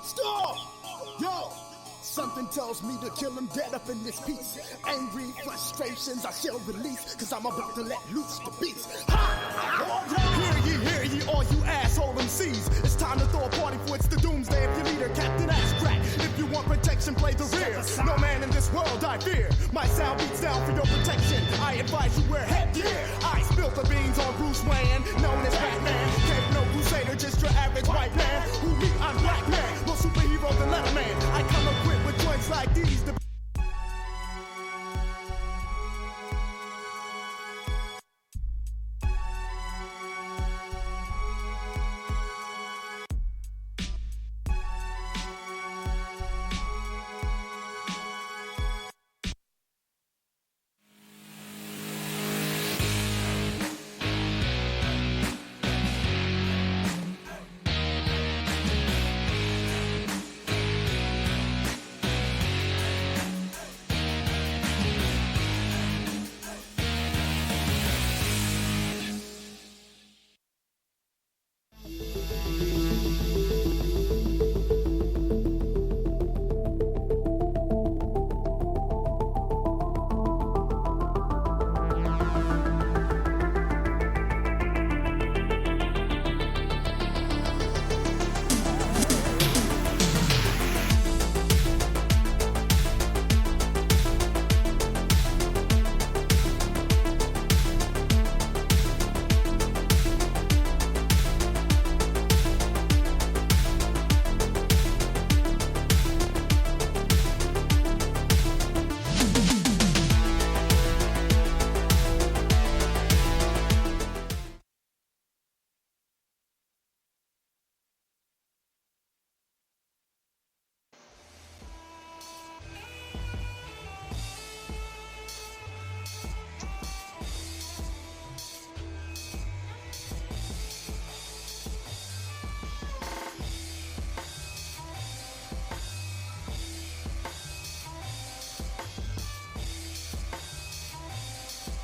Stop! Yo! Something tells me to kill him dead up in this piece. Angry frustrations I shall release, cause I'm about to let loose the beast. Ha! Hear ye, all you asshole MCs. It's time to throw a party for it's the doomsday of your leader, Captain Ass Crack. If you want protection, play the rear. No man in this world I fear. My sound beats down for your protection. I advise you wear headgear. I spilled the beans on Bruce Wayne, known as Batman. Can't no crusader, just your average white man. Who me? I'm Black Man. More superhero than Letterman. I come equipped with joints like these.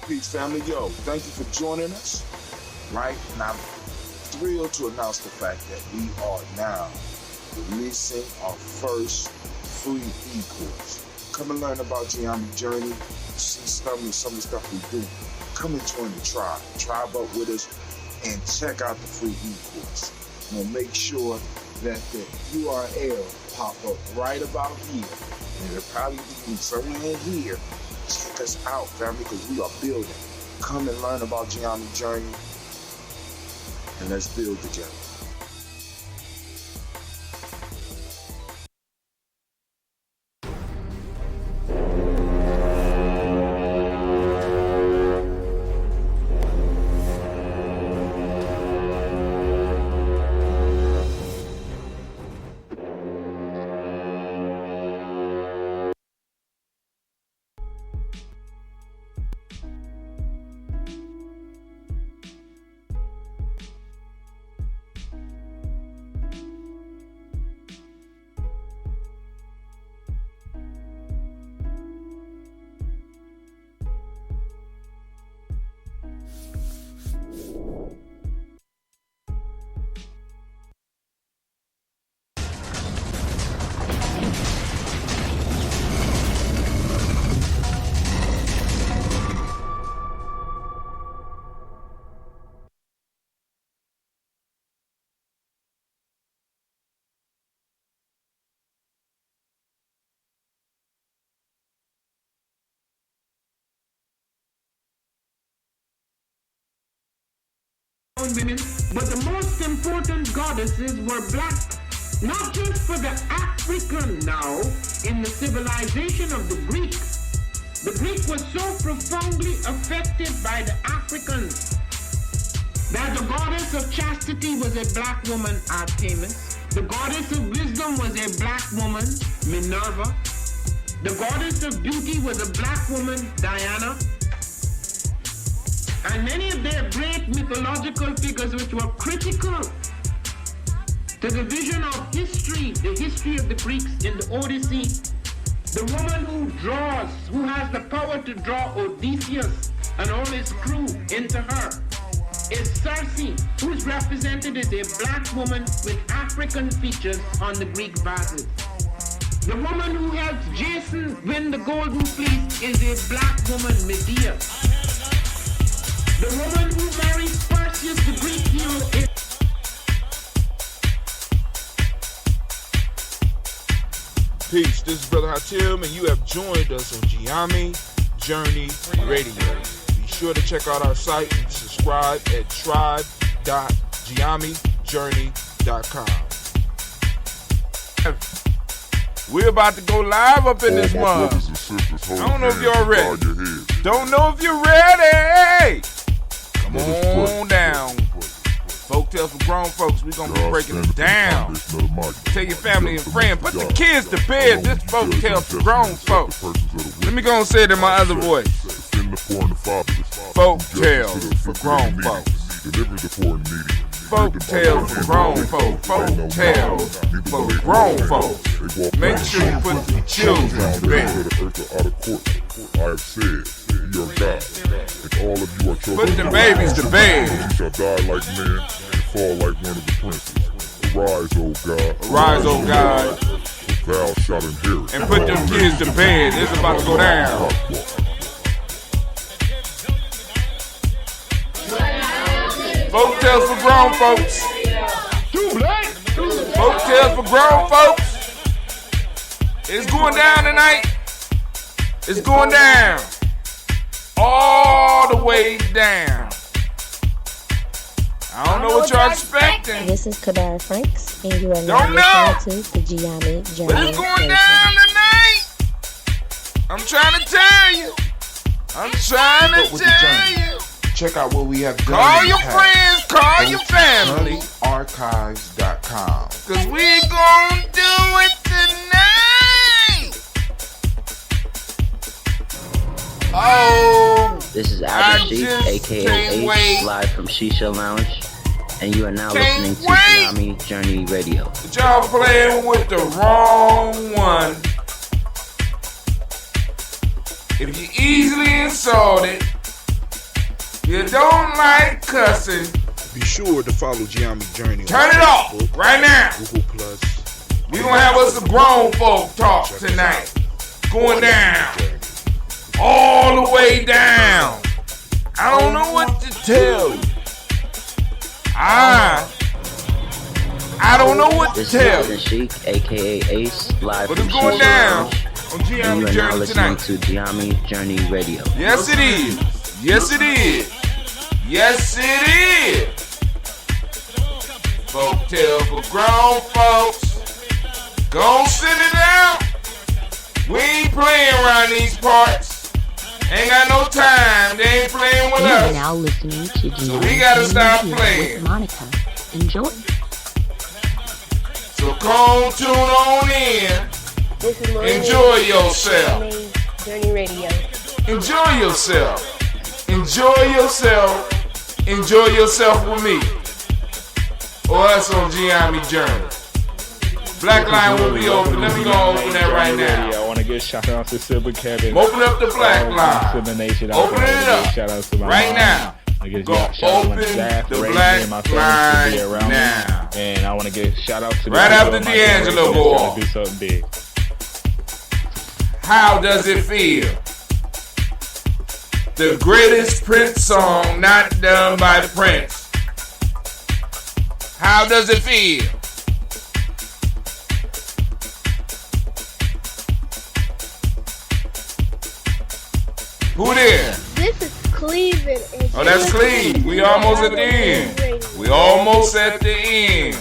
Peace, family. Yo, thank you for joining us. Right? And I'm thrilled to announce the fact that we are now releasing our first free e-course. Come and learn about Gye-Nyame journey, see some of the stuff we do. Come and join the tribe. Tribe up with us and check out the free e-course. We'll make sure that the URL pop up right about here. And it'll probably be somewhere in here. Check us out, family, because we are building. Come and learn about Gye-Nyame journey, and let's build together. Women, but the most important goddesses were black, not just for the African now in the civilization of the Greek. The Greek was so profoundly affected by the Africans that the goddess of chastity was a black woman, Artemis. The goddess of wisdom was a black woman, Minerva. The goddess of beauty was a black woman, Diana. And many of their great mythological figures which were critical to the vision of history, the history of the Greeks in the Odyssey, the woman who has the power to draw Odysseus and all his crew into her, is Cersei, who's represented as a black woman with African features on the Greek vases. The woman who helps Jason win the Golden Fleece is a black woman, Medea. The woman who marries Perseus, the Greek hero, is... Peace, this is Brother Hatim, and you have joined us on Gye-Nyame Journey Radio. Be sure to check out our site and subscribe at tribe.gyenyamejourney.com. We're about to go live up in this month. I don't know if you're ready. Don't know if you're ready. Come on down. Folk Tales for Grown Folks. We're going to be breaking it down. Tell your family and friends. Put the kids to bed. This Folk Tales for Grown Folks. Let me go and say it in my other voice. Folk Tales for Grown Folks. Folk Tales for Grown Folks. Folk Tales for Grown Folks. Make sure you put the children to bed. I have said, you are God, and all of you are children. Put the babies to bed. You shall die like men and fall like one of the princes. Arise, O God. Arise, O God. Thou shalt inherit. And put them kids to bed. It's about to go down. Folk Tales for Grown Folks. Folk Tales for Grown Folks. It's going down tonight. It's going down. All the way down. I don't know what y'all expecting. This is Kadara Franks, and you are Don't now listening to the Gye-Nyame Journey. But it's going down tonight. I'm trying to tell you. I'm trying to tell you. Check out what we have done. Call your friends, call your family. Archives.com. Cause we gon' do it tonight. Oh, This is I Albert Sheik, just aka can't wait. H, live from Shisha Lounge, and you are now Can't listening to wait. Gye-Nyame Journey Radio. but y'all playing with the wrong one. If you easily insulted, you don't like cussing, Be sure to follow Gye-Nyame Journey. turn it off right now. Google Plus. We gonna have us some grown folk talk tonight. Going down. All the way down. I don't know what to tell you. I don't know what to This tell is you. Albert Sheik, aka Ace, live But from it's going Shisha down Lounge, on and you Gye-Nyame are now Journey listening tonight. to Gye-Nyame Journey Radio. Yes, it is. Yes, it is. Yes, it is. Folk Tale for Grown Folks. Go sit it down. We ain't playing around these parts. Ain't got no time. They ain't playing with You are us. now listening to Gye-Nyame we gotta stop Journey playing. with Monica. Enjoy. So come tune on in. This is Maureen. Enjoy yourself. Gye-Nyame Journey Radio. Enjoy yourself. Enjoy yourself. Enjoy yourself with me. Or us on Gye-Nyame Journey. Black line will be open. Let me go open that right now. I want to give shout out to Silver Kevin. Open up the black line. Silver Nation. Open it up. Shout out to my Right mom. now. I give Go shout out open to staff, the Ray, black and my family to be line around me. now. And I want to give shout out to the Right people after in my D'Angelo generation boy. trying to do something big. How does it feel? The greatest Prince song not done by Prince. How does it feel? Who there? This is Cleveland. And Oh, that's Cleve. We almost at the end. We almost at the end.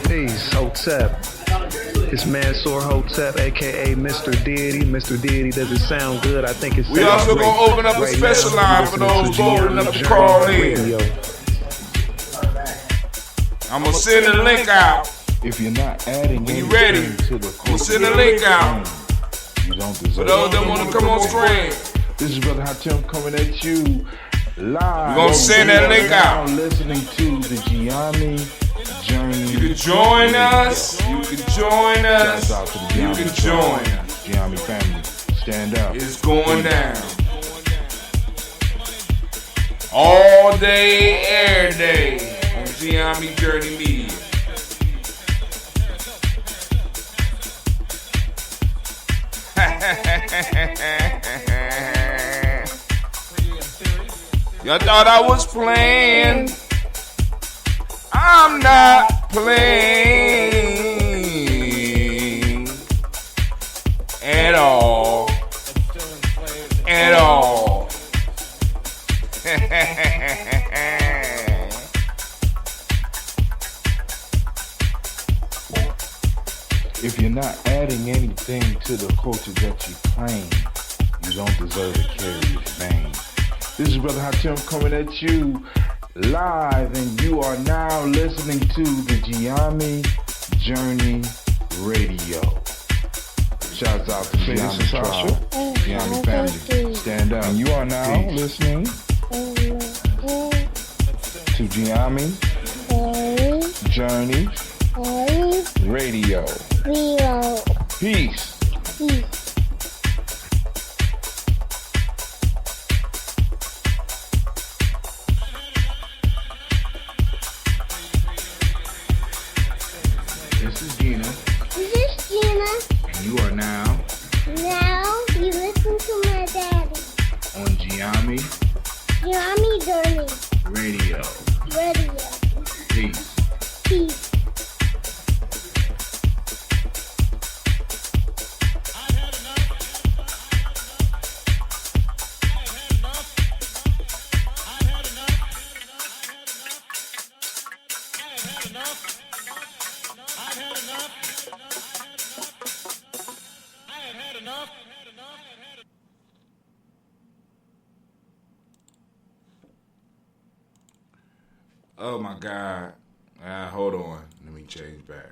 Peace, Hotep. It's Mansour Hotep, aka Mr. Deity. Mr. Deity doesn't sound good. I think it's. We also gonna open up a special line for those bold enough to call in. I'm gonna send a link out. If you're not adding When you ready, I'm gonna send a link out. you don't deserve For those that wanna come on screen. This is Brother Hatim coming at you live. We gonna send that link out. Now listening to the Gye-Nyame Journey. You can join us. You can join us. Shout out to the You Gye-Nyame can join family. us. Gye-Nyame family. Stand up. It's going down. All day, every day on Gye-Nyame Journey Media. Y'all thought I was playing. I'm not playing at all. At all. If you're not adding anything to the culture that you claim, you don't deserve to carry this name. This is Brother Hatem coming at you live, and you are now listening to the Gye-Nyame Journey Radio. Shouts out to Gye-Nyame Tribe, Gye-Nyame family. Stand up. And you are now listening to Gye-Nyame Journey Radio. Peace. This is Gina. This is Gina. And you are now Now you listen to my daddy. on Gye-Nyame Gye-Nyame Journey Radio. Radio. Peace. Peace. Oh my God. Hold on. Let me change back.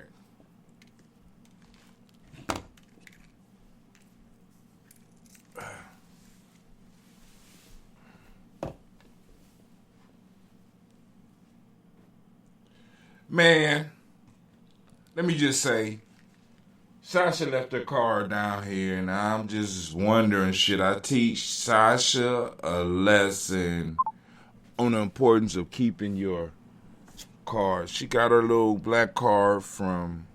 Man, let me just say, Sasha left her car down here, and I'm just wondering, should I teach Sasha a lesson on the importance of keeping your car? She got her little black car from,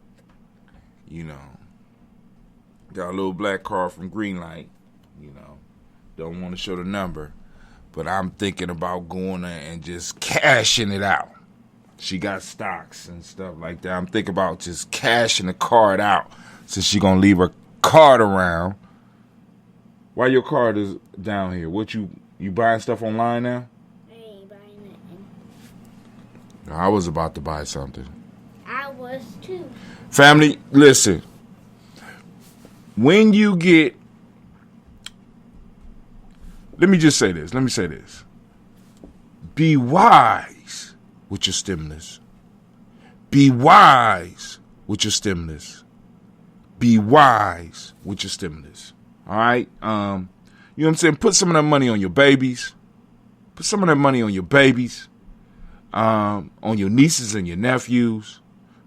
got a little black car from Greenlight, don't want to show the number, but I'm thinking about going there and just cashing it out. She got stocks and stuff like that. I'm thinking about just cashing the card out, since she gonna leave her card around. Why your card is down here? What you buying stuff online now? I ain't buying nothing. I was about to buy something. I was too. Family, listen. When you get, let me say this. Be wise with your stimulus. Be wise with your stimulus. Be wise with your stimulus. All right? You know what I'm saying? Put some of that money on your babies. Put some of that money on your babies. On your nieces and your nephews.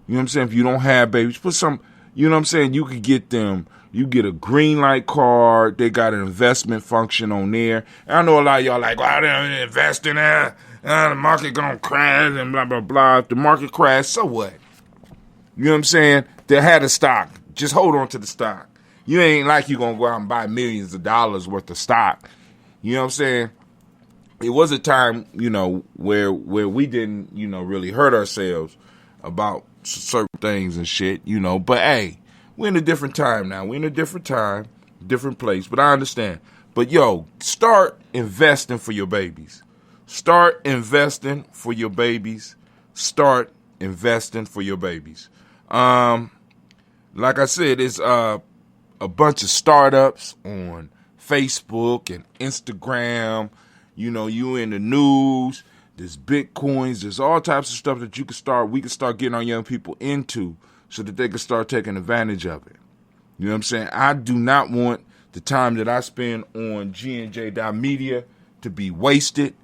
You know what I'm saying? If you don't have babies, put some, you know what I'm saying? You could get them, you get a Greenlight card. They got an investment function on there. And I know a lot of y'all like, well, I didn't invest in that. The market gonna crash and blah, blah, blah. If the market crash, so what? You know what I'm saying? They had a stock. Just hold on to the stock. You ain't like you gonna go out and buy millions of dollars worth of stock. You know what I'm saying? It was a time, where we didn't, really hurt ourselves about certain things and shit, But hey, we're in a different time now. We're in a different time, different place. But I understand. But start investing for your babies. Start investing for your babies. Start investing for your babies. Like I said, it's a bunch of startups on Facebook and Instagram. You in the news. There's Bitcoins. There's all types of stuff that we can start getting our young people into so that they can start taking advantage of it. You know what I'm saying? I do not want the time that I spend on GNJ.media to be wasted.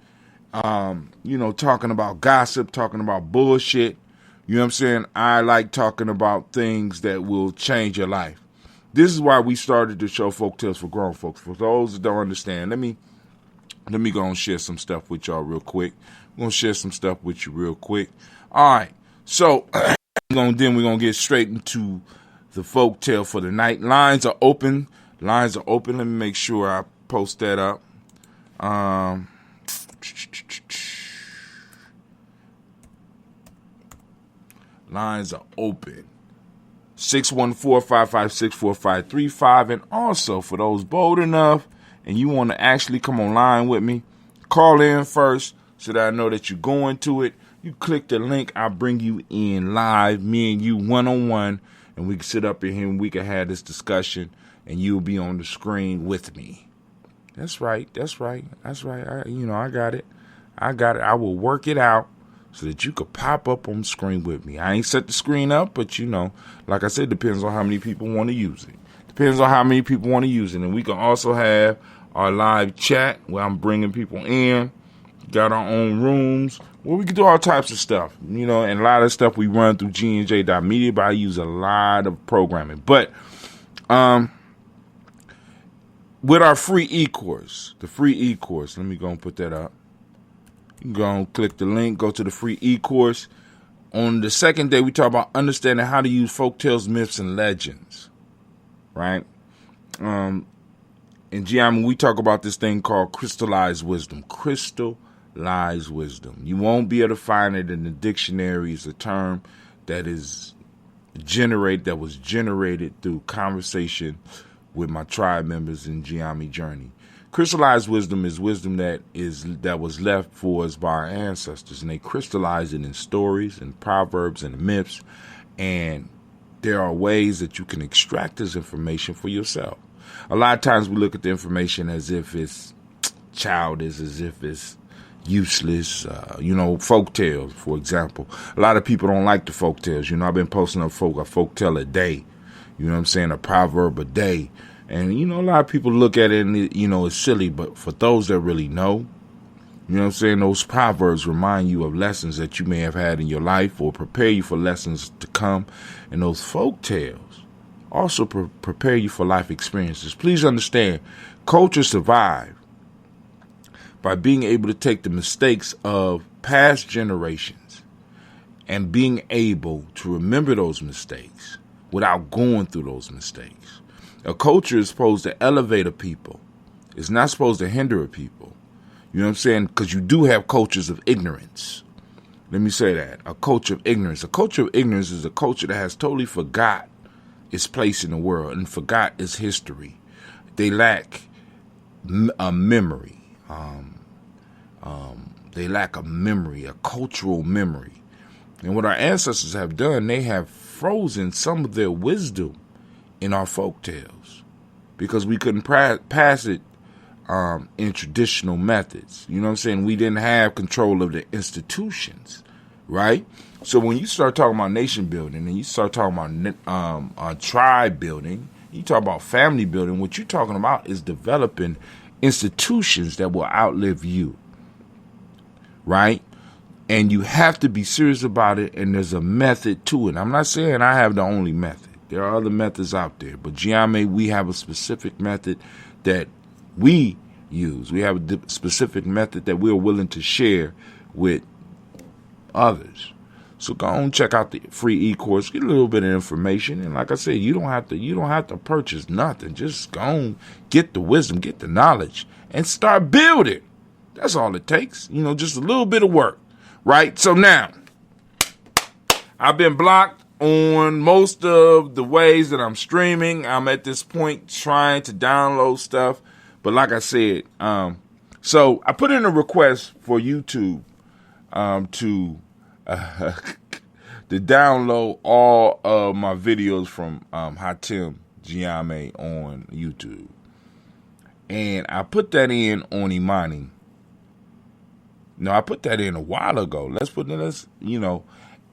Talking about gossip, talking about bullshit. You know what I'm saying? I like talking about things that will change your life. This is why we started the show Folk Tales for Grown Folks. For those that don't understand, let me Let me go and share some stuff with y'all real quick. I'm going to share some stuff with you real quick. All right. So we're going to get straight into the folk tale for the night. Lines are open. Let me make sure I post that up. Lines are open. 614-556-4535. And also, for those bold enough and you want to actually come online with me, call in first so that I know that you're going to it. You click the link, I'll bring you in live, me and you one-on-one, and we can sit up in here and we can have this discussion, and you'll be on the screen with me. That's right. I got it. I will work it out so that you could pop up on the screen with me. I ain't set the screen up, but like I said, depends on how many people want to use it. And we can also have our live chat where I'm bringing people in. Got our own rooms where we can do all types of stuff, and a lot of stuff we run through GNJ.media, but I use a lot of programming. But with our free e-course, let me go and put that up. You can go and click the link, go to the free e-course. On the second day, we talk about understanding how to use folktales, myths, and legends, right? In Gye-Nyame, we talk about this thing called crystallized wisdom. Crystallized wisdom. You won't be able to find it in the dictionary. It's a term that was generated through conversation with my tribe members in Gye-Nyame journey. Crystallized wisdom is wisdom that was left for us by our ancestors, and they crystallize it in stories and proverbs and myths. And there are ways that you can extract this information for yourself. A lot of times we look at the information as if it's childish, as if it's useless. Folk tales, for example. A lot of people don't like the folk tales. I've been posting a folk tale a day. A proverb a day. And, a lot of people look at it and, it's silly. But for those that really know, those proverbs remind you of lessons that you may have had in your life or prepare you for lessons to come. And those folk tales also prepare you for life experiences. Please understand, culture survive by being able to take the mistakes of past generations and being able to remember those mistakes without going through those mistakes. A culture is supposed to elevate a people. It's not supposed to hinder a people. You know what I'm saying? Because you do have cultures of ignorance. Let me say that. A culture of ignorance. A culture of ignorance is a culture that has totally forgot its place in the world and forgot its history. They lack a memory. They lack a memory, a cultural memory. And what our ancestors have done, they have frozen some of their wisdom in our folk tales because we couldn't pass it in traditional methods. You know what I'm saying? We didn't have control of the institutions, right? So when you start talking about nation building and you start talking about tribe building, you talk about family building, what you're talking about is developing institutions that will outlive you, right? And you have to be serious about it, and there's a method to it. I'm not saying I have the only method. There are other methods out there, but Gye-Nyame, we have a specific method that we use. We have a specific method that we're willing to share with others. So go on, check out the free e-course, get a little bit of information, and like I said, you don't have to purchase nothing. Just go on, get the wisdom, get the knowledge, and start building. That's all it takes. Just a little bit of work, right? So now, I've been blocked on most of the ways that I'm streaming. I'm at this point trying to download stuff. But like I said, so I put in a request for YouTube to download all of my videos from Hatem Gye-Nyame on YouTube. And I put that in on Imani. No, I put that in a while ago.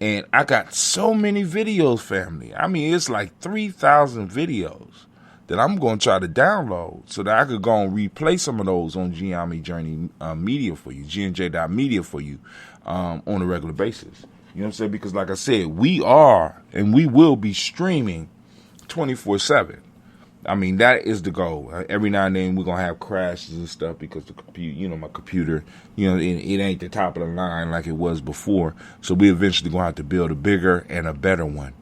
And I got so many videos, family. I mean, it's like 3,000 videos that I'm going to try to download so that I could go and replay some of those on Gye-Nyame Journey Media for you, GNJ.media for you on a regular basis. You know what I'm saying? Because like I said, we are and we will be streaming 24/7. I mean, that is the goal. Every now and then we're gonna have crashes and stuff because the computer, my computer, it ain't the top of the line like it was before. So we eventually gonna have to build a bigger and a better one.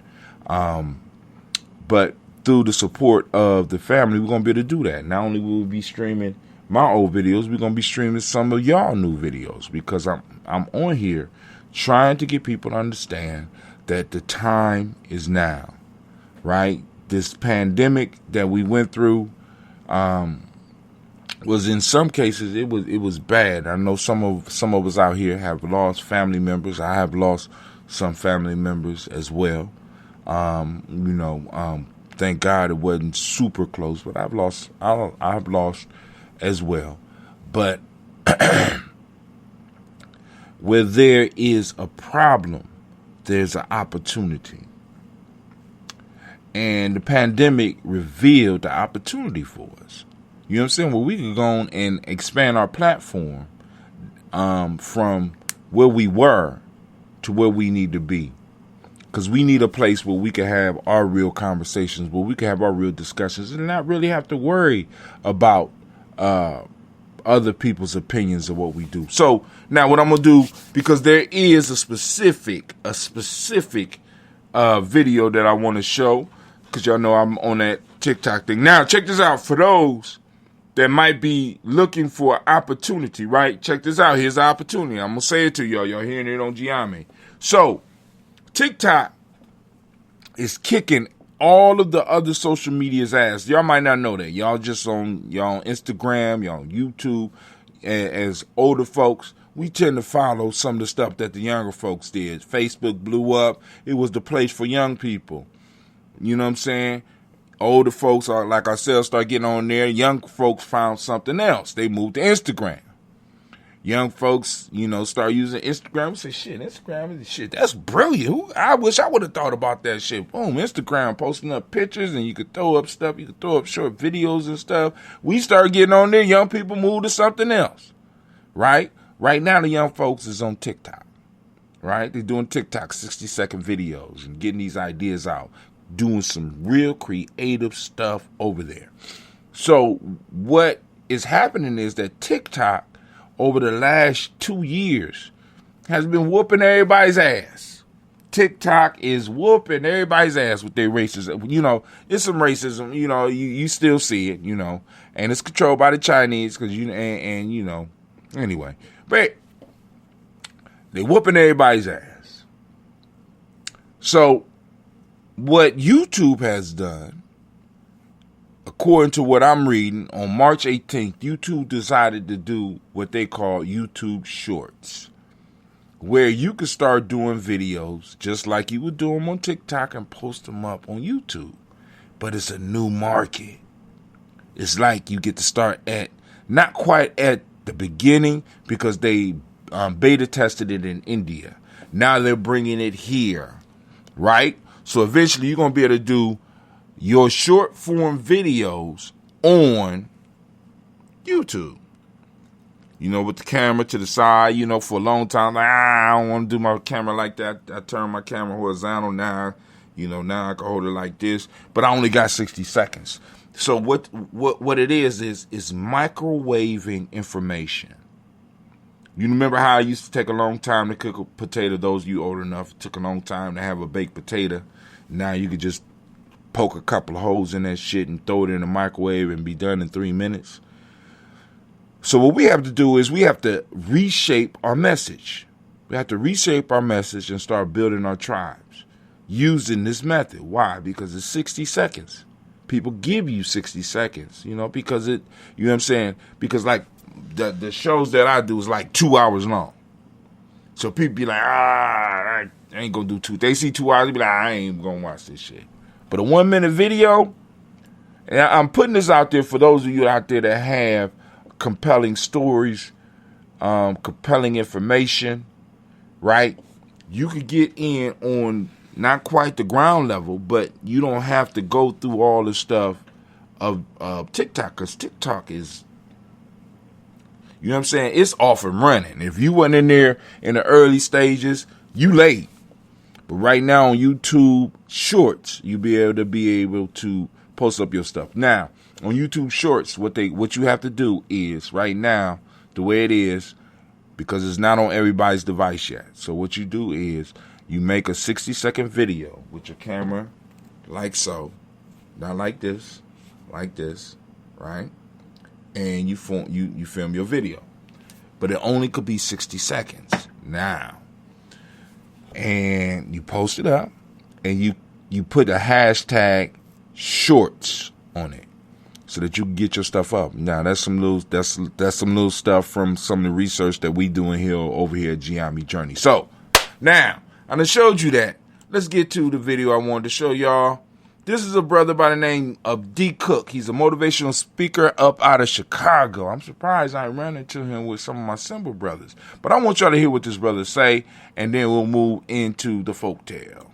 But through the support of the family, we're gonna be able to do that. Not only will we be streaming my old videos, we're gonna be streaming some of y'all new videos because I'm on here trying to get people to understand that the time is now, right? This pandemic that we went through was, in some cases, it was bad. I know some of us out here have lost family members. I have lost some family members as well. Thank God it wasn't super close, but I've lost as well. But where there is a problem, there's an opportunity. And the pandemic revealed the opportunity for us. You know what I'm saying? Well, we can go on and expand our platform from where we were to where we need to be. Because we need a place where we can have our real conversations, where we can have our real discussions and not really have to worry about other people's opinions of what we do. So now what I'm going to do, because there is a specific video that I want to show, because y'all know I'm on that TikTok thing. Now, check this out. For those that might be looking for opportunity, right? Check this out. Here's the opportunity. I'm going to say it to y'all. Y'all hearing it on Gye-Nyame. So, TikTok is kicking all of the other social media's ass. Y'all might not know that. Y'all on Instagram, y'all on YouTube. As older folks, we tend to follow some of the stuff that the younger folks did. Facebook blew up. It was the place for young people. You know what I'm saying? Older folks are like ourselves, start getting on there. Young folks found something else. They moved to Instagram. Young folks, start using Instagram and say, Instagram is shit. That's brilliant. I wish I would have thought about that shit. Boom, Instagram, posting up pictures, and you could throw up stuff. You could throw up short videos and stuff. We start getting on there. Young people move to something else, right? Right now, the young folks is on TikTok, right? They're doing TikTok 60-second videos and getting these ideas out, doing some real creative stuff over there. So what is happening is that TikTok, over the last 2 years, has been whooping everybody's ass. TikTok is whooping everybody's ass with their racism. It's some racism, you still see it, and it's controlled by the Chinese because, anyway. But they're whooping everybody's ass. So what YouTube has done, according to what I'm reading, on March 18th, YouTube decided to do what they call YouTube Shorts, where you could start doing videos just like you would do them on TikTok and post them up on YouTube. But it's a new market. It's like you get to start at, not quite at the beginning, because they beta tested it in India. Now they're bringing it here, right? So eventually you're going to be able to do your short form videos on YouTube. With the camera to the side, for a long time, I don't want to do my camera like that. I turn my camera horizontal now. Now I can hold it like this, but I only got 60 seconds. So what it is microwaving information. You remember how it used to take a long time to cook a potato? Those of you old enough, it took a long time to have a baked potato. Now you could just poke a couple of holes in that shit and throw it in the microwave and be done in 3 minutes. So what we have to do is we have to reshape our message. We have to reshape our message and start building our tribes using this method. Why? Because it's 60 seconds. People give you 60 seconds, because it, what I'm saying? Because like the shows that I do is like 2 hours long. So people be like, I ain't gonna do 2. They see 2 hours, they be like, I ain't gonna watch this shit. But a 1 minute video, and I'm putting this out there for those of you out there that have compelling stories, compelling information, right? You could get in on not quite the ground level, but you don't have to go through all the stuff of TikTok, because TikTok is, you know what I'm saying? It's off and running. If you wasn't in there in the early stages, you late. But right now on YouTube Shorts, you'll be able to post up your stuff. Now, on YouTube Shorts, what you have to do is, right now, the way it is, because it's not on everybody's device yet. So what you do is you make a 60-second video with your camera like so, not like this, right? And you film your video. But it only could be 60 seconds now. And you post it up, and you put a hashtag shorts on it so that you can get your stuff up. Now that's some little stuff from some of the research that we doing here over here at Gye-Nyame Journey. So now I done showed you that. Let's get to the video I wanted to show y'all. This is a brother by the name of D Cook. He's a motivational speaker up out of Chicago. I'm surprised I ran into him with some of my Simba brothers. But I want y'all to hear what this brother say, and then we'll move into the folktale.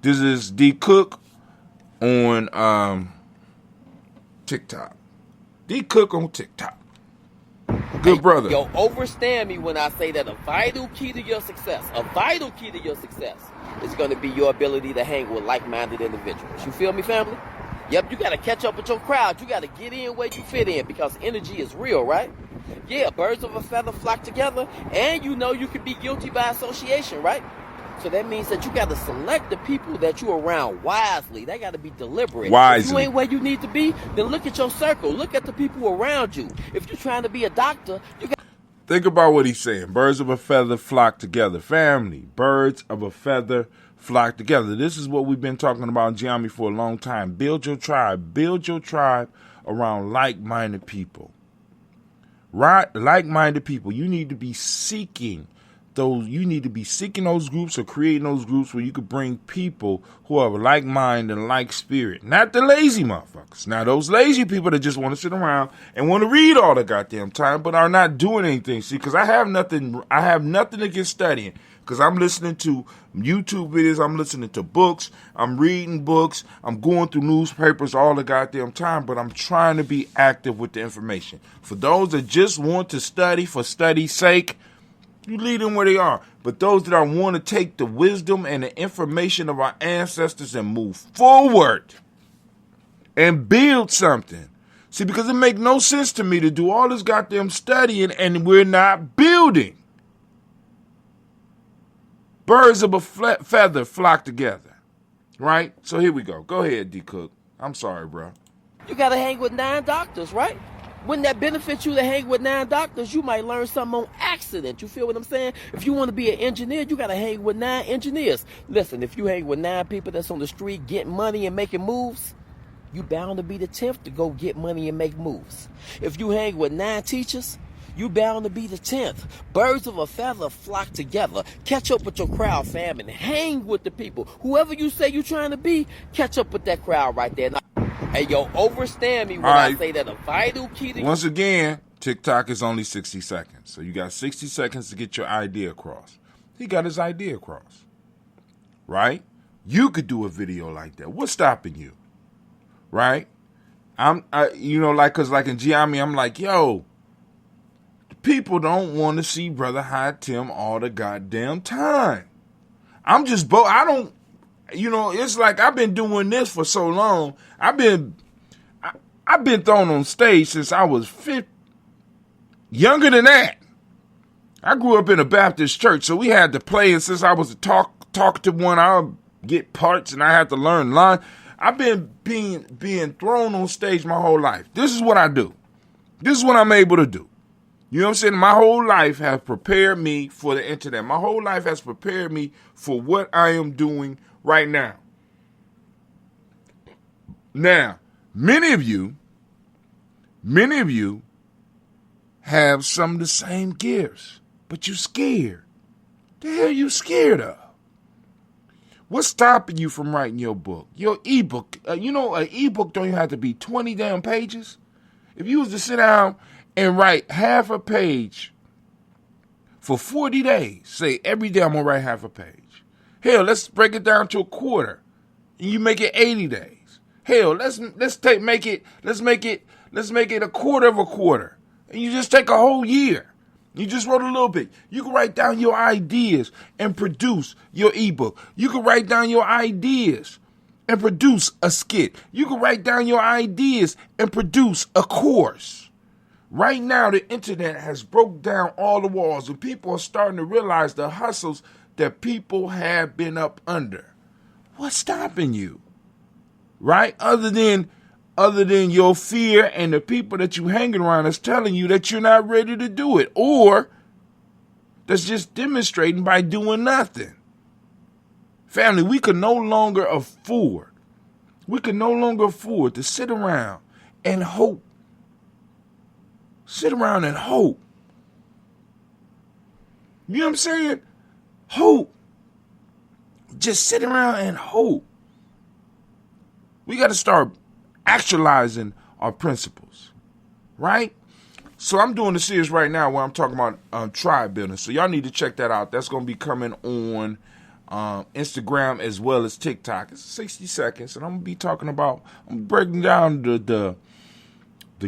This is D Cook on TikTok. D Cook on TikTok. Good brother. Yo, overstand me when I say that a vital key to your success, is going to be your ability to hang with like-minded individuals. You feel me, family? Yep, you got to catch up with your crowd. You got to get in where you fit in because energy is real, right? Yeah, birds of a feather flock together, and you know you can be guilty by association, right? So that means that you got to select the people that you're around wisely. They got to be deliberate. Wisely. If you ain't where you need to be, then look at your circle. Look at the people around you. If you're trying to be a doctor, you got. Think about what he's saying. Birds of a feather flock together. Family. Birds of a feather flock together. This is what we've been talking about in Gye-Nyame for a long time. Build your tribe. Build your tribe around like-minded people. Right? Like-minded people. You need to be seeking those groups or creating those groups where you could bring people who have a like mind and like spirit. Not the lazy motherfuckers. Now, those lazy people that just want to sit around and want to read all the goddamn time, but are not doing anything. See, because I have nothing against studying. Because I'm listening to YouTube videos, I'm listening to books, I'm reading books, I'm going through newspapers all the goddamn time, but I'm trying to be active with the information. For those that just want to study for study's sake, you lead them where they are. But those that want to take the wisdom and the information of our ancestors and move forward and build something. See, because it makes no sense to me to do all this goddamn studying and we're not building. Birds of a feather flock together. Right? So here we go. Go ahead, D Cook. I'm sorry, bro. You got to hang with 9 doctors, right? Wouldn't that benefit you to hang with 9 doctors? You might learn something on accident. You feel what I'm saying? If you want to be an engineer, you got to hang with 9 engineers. Listen, if you hang with 9 people that's on the street getting money and making moves, you bound to be the 10th to go get money and make moves. If you hang with 9 teachers, you bound to be the 10th. Birds of a feather flock together. Catch up with your crowd, fam, and hang with the people. Whoever you say you're trying to be, catch up with that crowd right there. Now, hey, yo, overstand me when I say that a vital key to... Once again, TikTok is only 60 seconds. So you got 60 seconds to get your idea across. He got his idea across. Right? You could do a video like that. What's stopping you? Right? Cause like in Gye-Nyame, I'm like, yo, people don't want to see Brother High Tim all the goddamn time. It's like I've been doing this for so long. I've been thrown on stage since I was 5. Younger than that. I grew up in a Baptist church, so we had to play, and since I was a talk to one, I'll get parts and I had to learn line. I've been being thrown on stage my whole life. This is what I do. This is what I'm able to do. You know what I'm saying? My whole life has prepared me for the internet. My whole life has prepared me for what I am doing right now. Now, many of you have some of the same gifts, but you're scared. The hell are you scared of? What's stopping you from writing your book? Your ebook. An ebook don't even have to be 20 damn pages. If you was to sit down and write half a page for 40 days, say every day I'm gonna write half a page. Hell, let's break it down to a quarter, and you make it 80 days. Hell, let's make it a quarter of a quarter, and you just take a whole year. You just wrote a little bit. You can write down your ideas and produce your ebook. You can write down your ideas and produce a skit. You can write down your ideas and produce a course. Right now, the internet has broke down all the walls, and people are starting to realize the hustles that people have been up under. What's stopping you? Right? Other than your fear and the people that you hanging around is telling you that you're not ready to do it, or that's just demonstrating by doing nothing. Family, we can no longer afford to sit around and hope. Sit around and hope. You know what I'm saying? Hope. Just sit around and hope. We got to start actualizing our principles, right? So I'm doing a series right now where I'm talking about tribe building. So y'all need to check that out. That's going to be coming on Instagram as well as TikTok. It's 60 seconds, and I'm going to be talking about, I'm breaking down the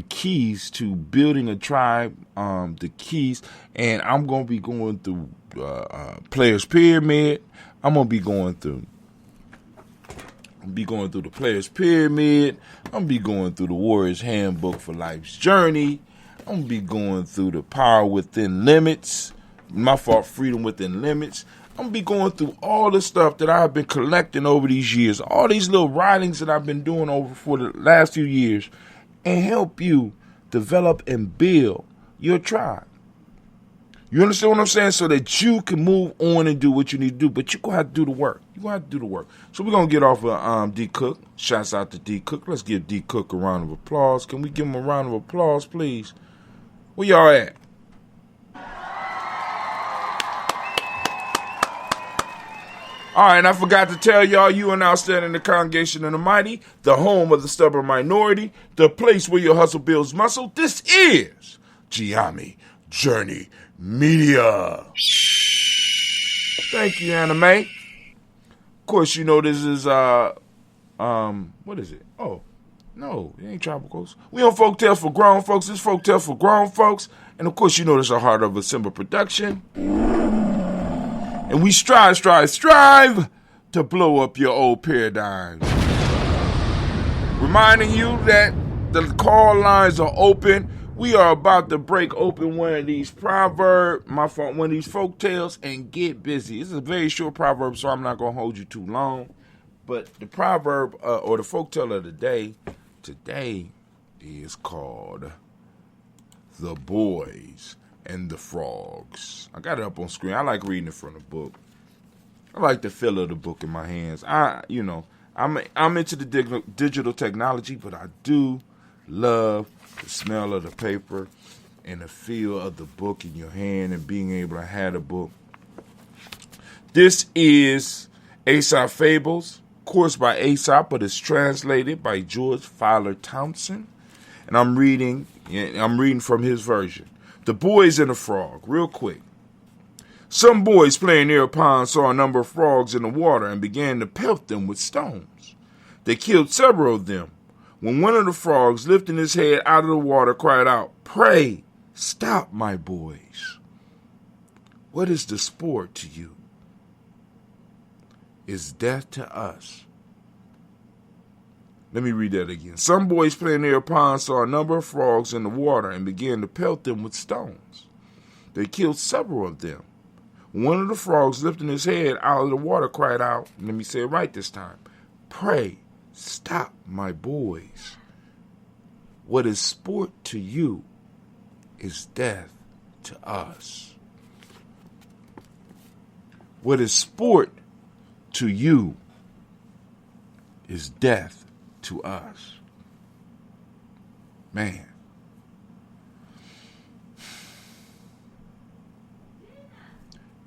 keys to building a tribe, the keys, and I'm going to be going through Players Pyramid. I'm going to be going through the Players Pyramid. I'm going to be going through the Warrior's Handbook for Life's Journey. I'm going to be going through the Power Within Limits. Freedom Within Limits. I'm going to be going through all the stuff that I've been collecting over these years, all these little writings that I've been doing over for the last few years, and help you develop and build your tribe. You understand what I'm saying? So that you can move on and do what you need to do, but you're going to have to do the work. You're going to have to do the work. So we're going to get off of D. Cook. Shouts out to D. Cook. Let's give D. Cook a round of applause. Can we give him a round of applause, please? Where y'all at? All right, and I forgot to tell y'all, you are now standing in the congregation of the mighty, the home of the stubborn minority, the place where your hustle builds muscle. This is Gye-Nyame Journey Media. Thank you, Anime. Of course, you know this is, what is it? Oh, no, it ain't Tropicals. We on Folk Tales for Grown Folks. This Folk Tales for Grown Folks. And of course, you know this is a Heart of a Simba production. And we strive to blow up your old paradigms. Reminding you that the call lines are open. We are about to break open one of these proverbs, one of these folk tales, and get busy. This is a very short proverb, so I'm not going to hold you too long. But the proverb or the folk tale of the day today is called The Boys and the Frogs. I got it up on screen. I like reading it from the book. I like the feel of the book in my hands. I'm into the digital technology, but I do love the smell of the paper and the feel of the book in your hand and being able to have the book. This is Aesop Fables, of course by Aesop, but it's translated by George Fowler Townsend, and I'm reading from his version. The Boys and the Frog, real quick. Some boys playing near a pond saw a number of frogs in the water and began to pelt them with stones. They killed several of them. When one of the frogs, lifting his head out of the water, cried out, "Pray, stop, my boys. What is the sport to you? Is death to us." Let me read that again. Some boys playing near a pond saw a number of frogs in the water and began to pelt them with stones. They killed several of them. One of the frogs, lifting his head out of the water, cried out, let me say it right this time, "Pray, stop, my boys. What is sport to you is death to us." What is sport to you is death to us. Man.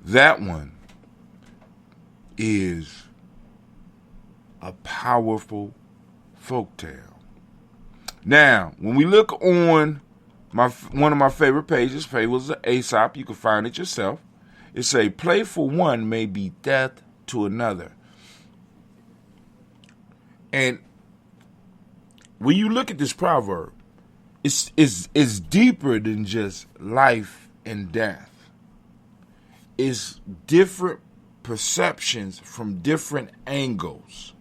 That one is a powerful folktale. Now, when we look on one of my favorite pages, Fables of Aesop, you can find it yourself. It say, "Play for one may be death to another." And when you look at this proverb, it's deeper than just life and death. It's different perceptions from different angles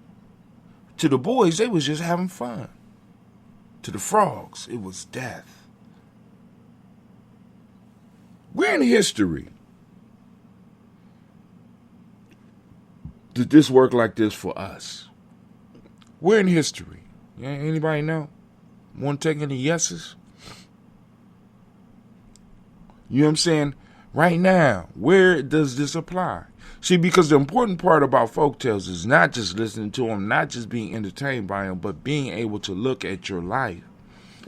To the boys, they was just having fun. To the frogs, it was death. We're in history. Did this work like this for us? We're in history. Anybody know? Want to take any yeses? You know what I'm saying? Right now, where does this apply? See, because the important part about folktales is not just listening to them, not just being entertained by them, but being able to look at your life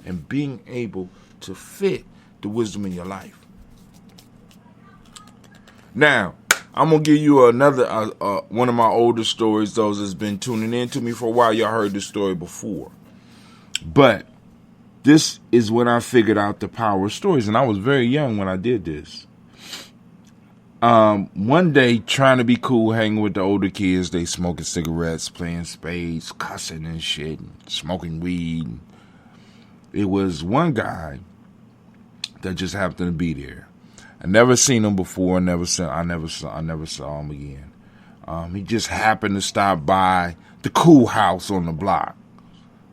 and being able to fit the wisdom in your life. Now, I'm going to give you another one of my older stories. Those that's been tuning in to me for a while, y'all heard this story before. But this is when I figured out the power of stories, and I was very young when I did this. One day, trying to be cool, hanging with the older kids, they smoking cigarettes, playing spades, cussing and shit, smoking weed. It was one guy that just happened to be there. I never seen him before. I never saw him again. He just happened to stop by the cool house on the block.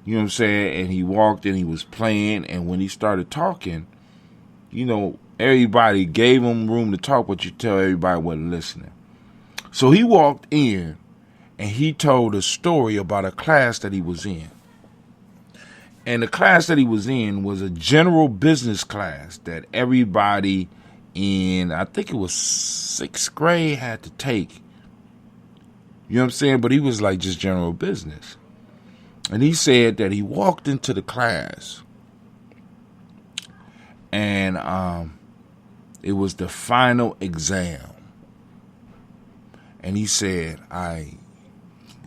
You know what I'm saying? And he walked and he was playing. And when he started talking, you know, everybody gave him room to talk, but you tell everybody wasn't listening. So he walked in and he told a story about a class that he was in. And the class that he was in was a general business class that everybody in, I think it was 6th grade, had to take. You know what I'm saying? But he was like just general business. And he said that he walked into the class and it was the final exam. And he said, I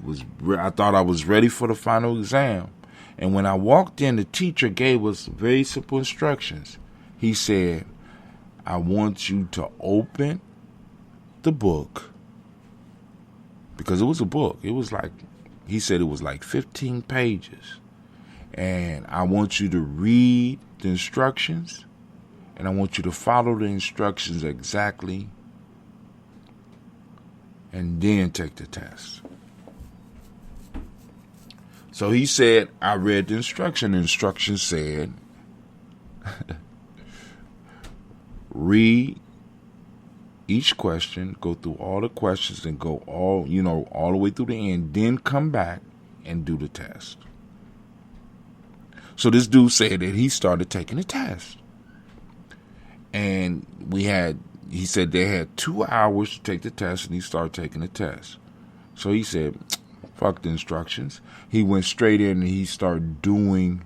thought I was ready for the final exam. And when I walked in, the teacher gave us very simple instructions. He said, I want you to open the book, because it was a book. It was like, he said it was like 15 pages. And I want you to read the instructions, and I want you to follow the instructions exactly, and then take the test. So he said, I read the instruction. The instruction said, read each question, go through all the questions and go all the way through the end, then come back and do the test. So this dude said that he started taking the test. And he said they had 2 hours to take the test, and he started taking the test. So he said, fuck the instructions. He went straight in and he started doing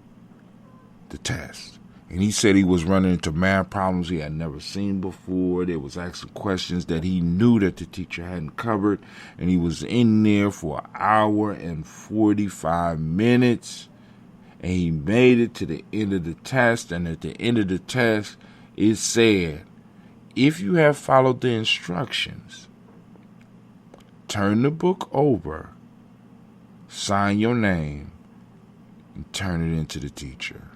the test. And he said he was running into math problems he had never seen before. There was asking questions that he knew that the teacher hadn't covered. And he was in there for 1 hour and 45 minutes. And he made it to the end of the test. And at the end of the test, it said, if you have followed the instructions, turn the book over, sign your name, and turn it into the teacher.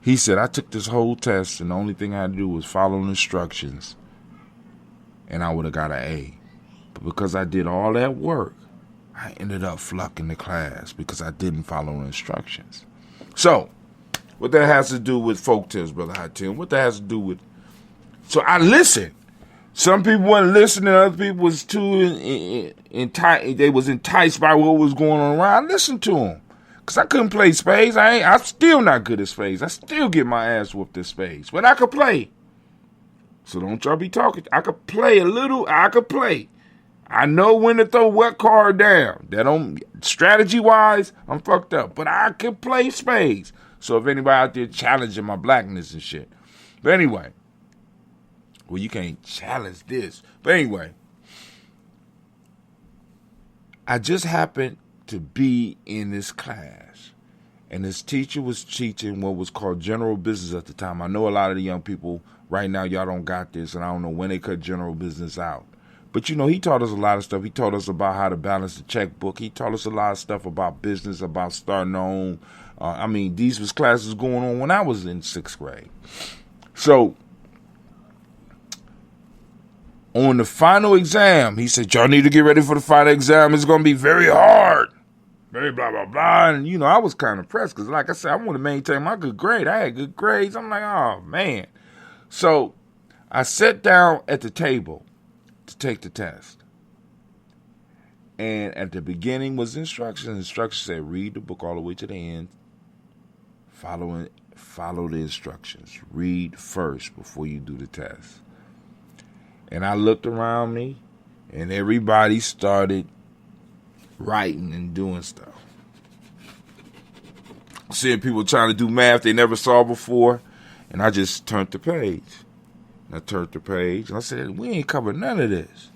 He said, I took this whole test, and the only thing I had to do was follow the instructions, and I would have got an A. But because I did all that work, I ended up flunking the class because I didn't follow the instructions. So, what that has to do with folktales, Brother Hatim? What that has to do with... So I listened. Some people wasn't listening. Other people was too enticed. They was enticed by what was going on around. I listened to them. Because I couldn't play spades. I'm still not good at spades. I still get my ass whooped at spades. But I could play. So don't y'all be talking. I could play a little. I could play. I know when to throw what card down. Strategy-wise, I'm fucked up. But I could play spades. So if anybody out there challenging my blackness and shit. But anyway. Well, you can't challenge this. But anyway. I just happened to be in this class. And this teacher was teaching what was called general business at the time. I know a lot of the young people right now, y'all don't got this. And I don't know when they cut general business out. But, he taught us a lot of stuff. He taught us about how to balance the checkbook. He taught us a lot of stuff about business, about starting on. These was classes going on when I was in 6th grade. So, on the final exam, he said, y'all need to get ready for the final exam. It's going to be very hard. Very blah, blah, blah. And, you know, I was kind of pressed because, like I said, I want to maintain my good grade. I had good grades. I'm like, oh, man. So I sat down at the table to take the test. And at the beginning was instructions. Instructions said, read the book all the way to the end. Follow the instructions. Read first before you do the test. And I looked around me, and everybody started writing and doing stuff. Seeing people trying to do math they never saw before, and I just turned the page. And I turned the page, and I said, we ain't covered none of this.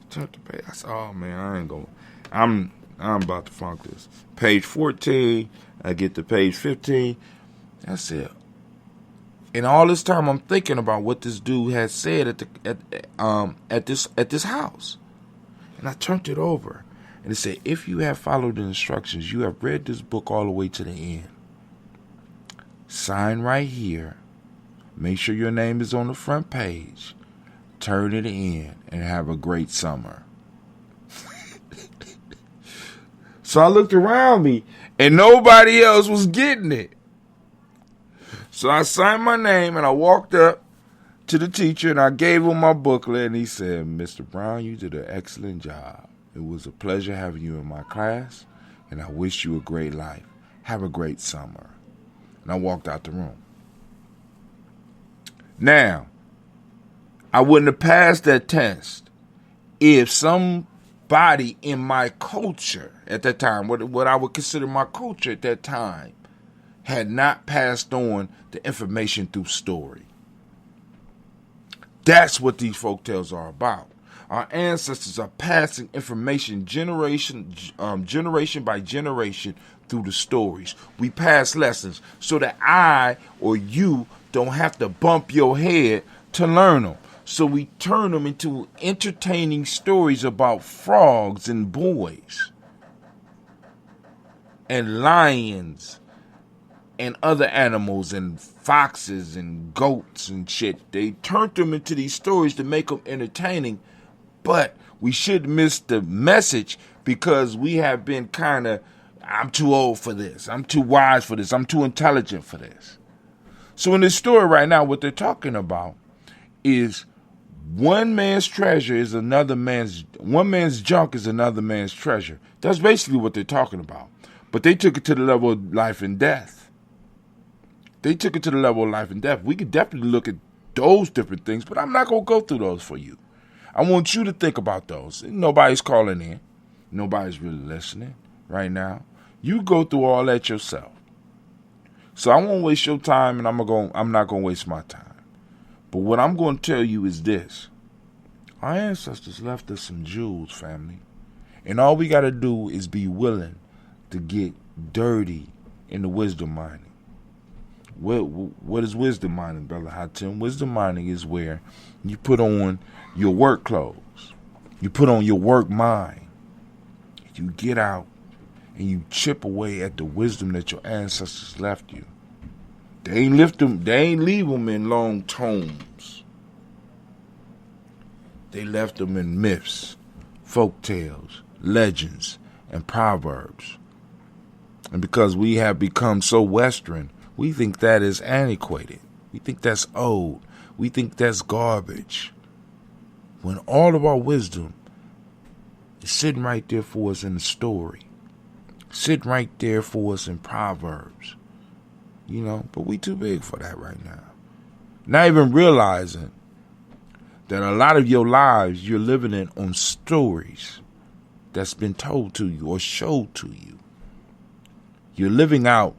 Turned the page. I said, oh, man, I ain't going. I'm about to funk this. Page 14, I get to page 15. That's it. And all this time, I'm thinking about what this dude had said at this house. And I turned it over, and it said, if you have followed the instructions, you have read this book all the way to the end. Sign right here. Make sure your name is on the front page. Turn it in, and have a great summer. So I looked around me, and nobody else was getting it. So I signed my name, and I walked up to the teacher, and I gave him my booklet, and he said, Mr. Brown, you did an excellent job. It was a pleasure having you in my class, and I wish you a great life. Have a great summer. And I walked out the room. Now, I wouldn't have passed that test if somebody in my culture at that time, what I would consider my culture at that time, had not passed on the information through story. That's what these folktales are about. Our ancestors are passing information generation by generation through the stories. We pass lessons so that I or you don't have to bump your head to learn them. So we turn them into entertaining stories about frogs and boys and lions and other animals and foxes and goats and shit. They turned them into these stories to make them entertaining, but we shouldn't miss the message because we have been kind of, I'm too old for this, I'm too wise for this, I'm too intelligent for this. So in this story right now, what they're talking about is one man's treasure is one man's junk is another man's treasure. That's basically what they're talking about. But they took it to the level of life and death. They took it to the level of life and death. We could definitely look at those different things, but I'm not going to go through those for you. I want you to think about those. Nobody's calling in. Nobody's really listening right now. You go through all that yourself. So I won't waste your time, and I'm not going to waste my time. But what I'm going to tell you is this. Our ancestors left us some jewels, family. And all we got to do is be willing to get dirty in the wisdom mining. What is wisdom mining, Brother Hatim? Wisdom mining is where you put on your work clothes. You put on your work mind. You get out and you chip away at the wisdom that your ancestors left you. They ain't leave them in long tomes. They left them in myths, folk tales, legends, and proverbs. And because we have become so Western, we think that is antiquated. We think that's old. We think that's garbage. When all of our wisdom is sitting right there for us in the story. Sitting right there for us in Proverbs. You know, but we too big for that right now. Not even realizing that a lot of your lives you're living in on stories that's been told to you or showed to you. You're living out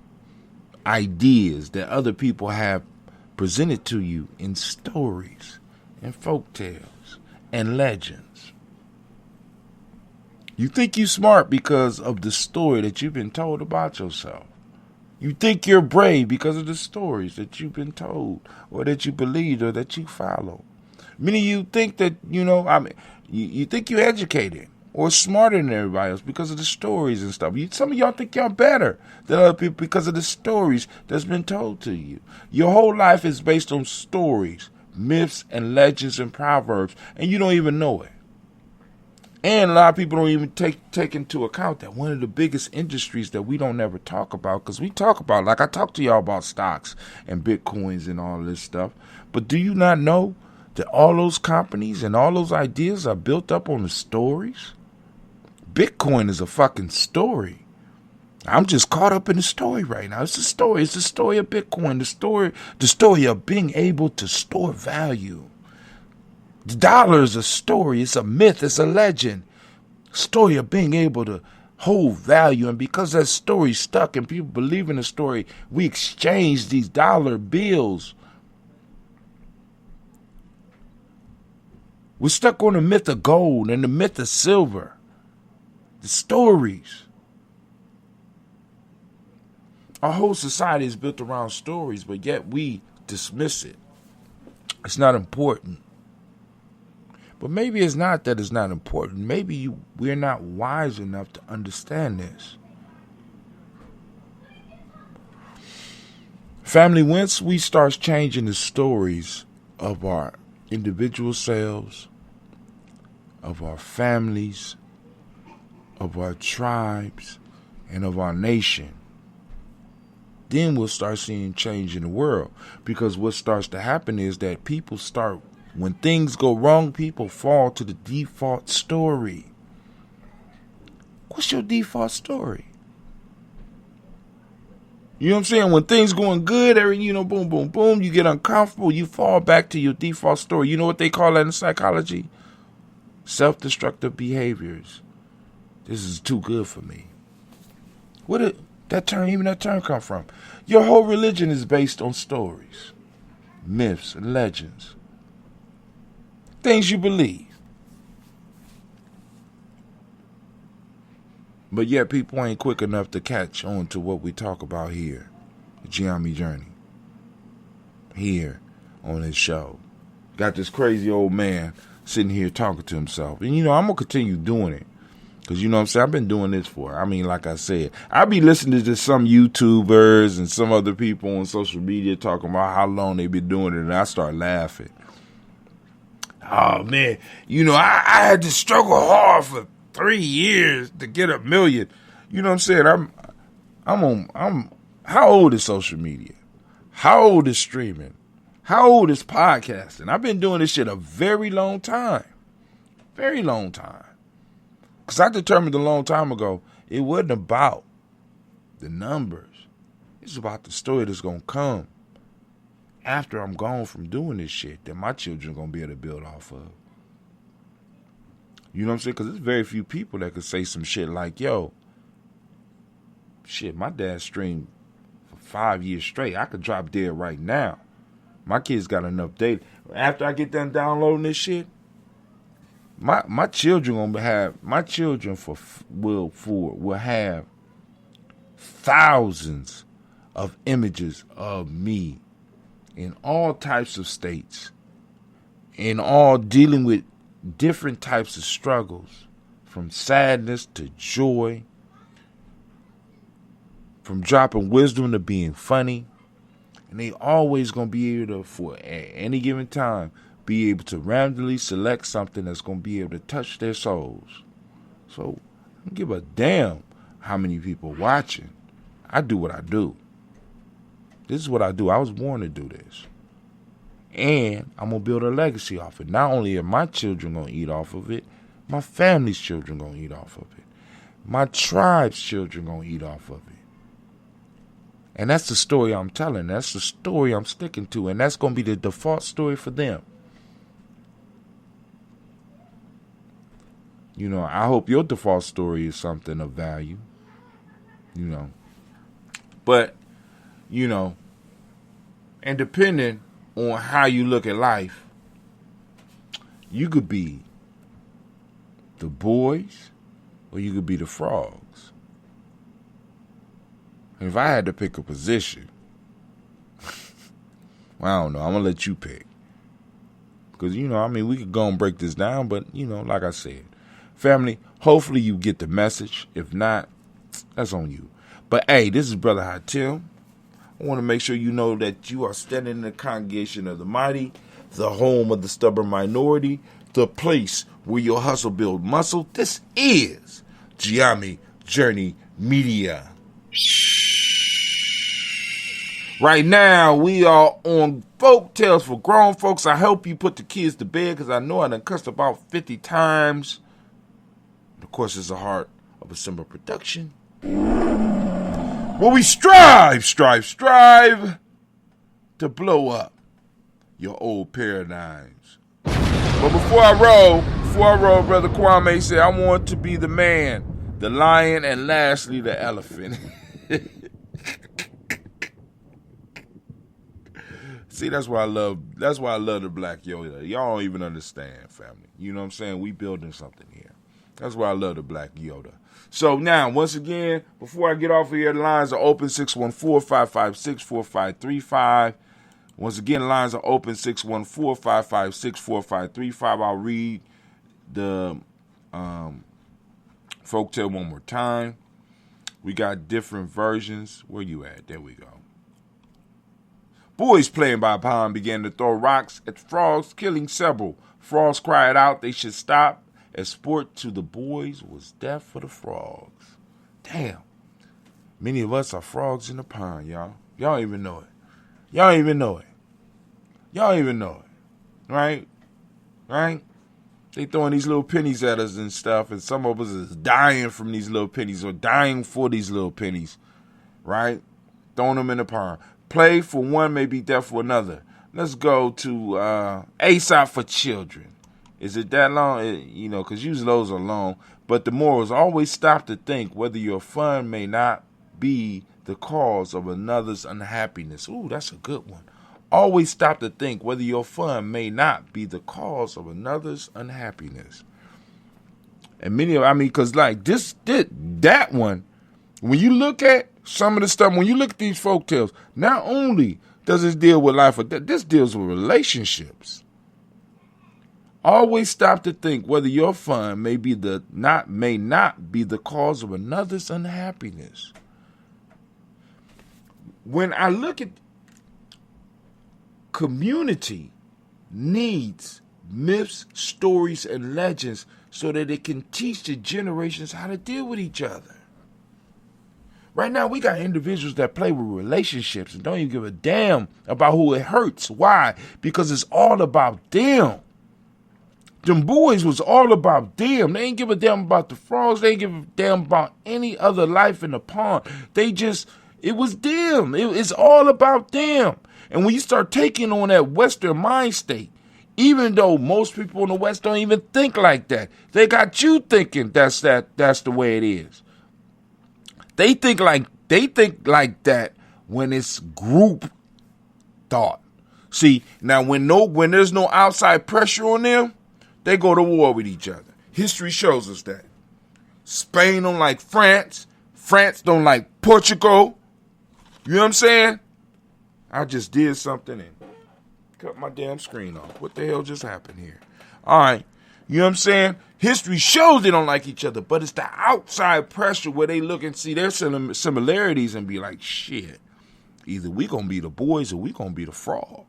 ideas that other people have presented to you in stories and folk tales and legends. You think you're smart because of the story that you've been told about yourself. You think you're brave because of the stories that you've been told or that you believe or that you follow. Many of you think that, you think you're educated or smarter than everybody else because of the stories and stuff. Some of y'all think y'all better than other people because of the stories that's been told to you. Your whole life is based on stories, myths and legends and proverbs, and you don't even know it. And a lot of people don't even take into account that one of the biggest industries that we don't ever talk about, because we talk about, like I talked to y'all about stocks and Bitcoins and all this stuff, but do you not know that all those companies and all those ideas are built up on the stories? Bitcoin is a fucking story. I'm just caught up in the story right now. It's a story. It's the story of Bitcoin. The story of being able to store value. The dollar is a story. It's a myth. It's a legend. Story of being able to hold value. And because that story stuck and people believe in the story, we exchange these dollar bills. We're stuck on the myth of gold and the myth of silver. The stories. Our whole society is built around stories, but yet we dismiss it. It's not important. But maybe it's not that it's not important. Maybe we're not wise enough to understand this. Family, once we start changing the stories of our individual selves, of our families, of our tribes, and of our nation, then we'll start seeing change in the world. Because what starts to happen is that people start, when things go wrong, people fall to the default story. What's your default story? You know what I'm saying? When things going good, boom, boom, boom, you get uncomfortable, you fall back to your default story. You know what they call that in psychology? Self-destructive behaviors. This is too good for me. Where did that term come from? Your whole religion is based on stories, myths, and legends. Things you believe. But yet people ain't quick enough to catch on to what we talk about here. The Gye-Nyame journey. Here on this show. Got this crazy old man sitting here talking to himself. And I'm going to continue doing it. Because you know what I'm saying? I've been doing this like I said, I be listening to some YouTubers and some other people on social media talking about how long they been doing it. And I start laughing. Oh, man, I had to struggle hard for 3 years to get 1 million. You know what I'm saying? I'm how old is social media? How old is streaming? How old is podcasting? I've been doing this shit a very long time. Very long time. Because I determined a long time ago, it wasn't about the numbers. It's about the story that's going to come after I'm gone from doing this shit that my children going to be able to build off of. You know what I'm saying? Because there's very few people that could say some shit like, yo, shit, my dad streamed for 5 years straight. I could drop dead right now. My kids got enough data. After I get done downloading this shit, my children will have thousands of images of me in all types of states, in all dealing with different types of struggles, from sadness to joy, from dropping wisdom to being funny. And they always going to be able to, for at any given time, be able to randomly select something that's going to be able to touch their souls. So I don't give a damn how many people watching. I do what I do. This is what I do. I was born to do this. And I'm going to build a legacy off it. Not only are my children going to eat off of it, my family's children going to eat off of it. My tribe's children going to eat off of it. And that's the story I'm telling. That's the story I'm sticking to. And that's going to be the default story for them. I hope your default story is something of value. But, and depending on how you look at life, you could be the boys or you could be the frogs. And if I had to pick a position, well, I don't know. I'm going to let you pick. Because, we could go and break this down, but, like I said, family, hopefully you get the message. If not, that's on you. But, hey, this is Brother Hatim. I want to make sure you know that you are standing in the congregation of the mighty, the home of the stubborn minority, the place where your hustle build muscle. This is Gye-Nyame Journey Media. Right now, we are on Folk Tales for Grown Folks. I hope you put the kids to bed because I know I done cussed about 50 times. Of course, it's a heart of a simple production. Well, we strive to blow up your old paradigms. But before I roll, Brother Kwame said, I want to be the man, the lion, and lastly, the elephant. See, that's why I love the Black Yoda. Y'all don't even understand, family. You know what I'm saying? We building something here. That's why I love the Black Yoda. So now, once again, before I get off of here, the lines are open, 614-556-4535. Once again, the lines are open, 614-556-4535. I'll read the folktale one more time. We got different versions. Where you at? There we go. Boys playing by a pond began to throw rocks at frogs, killing several. Frogs cried out they should stop, as sport to the boys was death for the frogs. Damn. Many of us are frogs in the pond, y'all. Y'all don't even know it. Right? They throwing these little pennies at us and stuff, and some of us is dying from these little pennies or dying for these little pennies, right? Throwing them in the pond. Play for one may be death for another. Let's go to Aesop for children. Is it that long? Because usually those are long. But the moral is always stop to think whether your fun may not be the cause of another's unhappiness. Ooh, that's a good one. Always stop to think whether your fun may not be the cause of another's unhappiness. And because like that one, when you look at some of the stuff, when you look at these folk tales, not only does this deal with life, but this deals with relationships. Always stop to think whether your fun may not be the cause of another's unhappiness. When I look at community needs myths, stories, and legends so that it can teach the generations how to deal with each other. Right now, we got individuals that play with relationships and don't even give a damn about who it hurts. Why? Because it's all about them. Them boys was all about them. They ain't give a damn about the frogs. They ain't give a damn about any other life in the pond. It was them. It's all about them. And when you start taking on that Western mind state, even though most people in the West don't even think like that, they got you thinking that's the way it is. They think like that when it's group thought. See, now when there's no outside pressure on them, they go to war with each other. History shows us that. Spain don't like France. France don't like Portugal. You know what I'm saying? I just did something and cut my damn screen off. What the hell just happened here? All right. You know what I'm saying? History shows they don't like each other, but it's the outside pressure where they look and see their similarities and be like, shit, either we gonna be the boys or we gonna be the frog.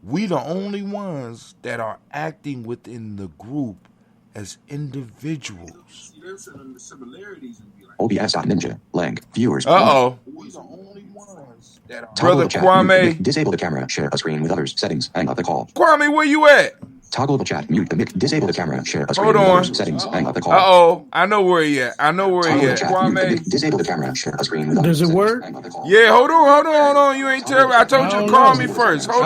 We the only ones that are acting within the group as individuals. OBS.Ninja, Lang, viewers. Uh-oh. Brother Kwame. Disable the camera, share a screen with others, settings, hang up the call. Kwame, where you at? Toggle the chat, mute the mic, disable the camera, share a screen Hold with on. others, settings, hang up the call. Uh-oh. I know where he at. Kwame. Disable the camera, share a screen with others. Does it work? Yeah, hold on. You ain't telling me. I told you to call me first. Hold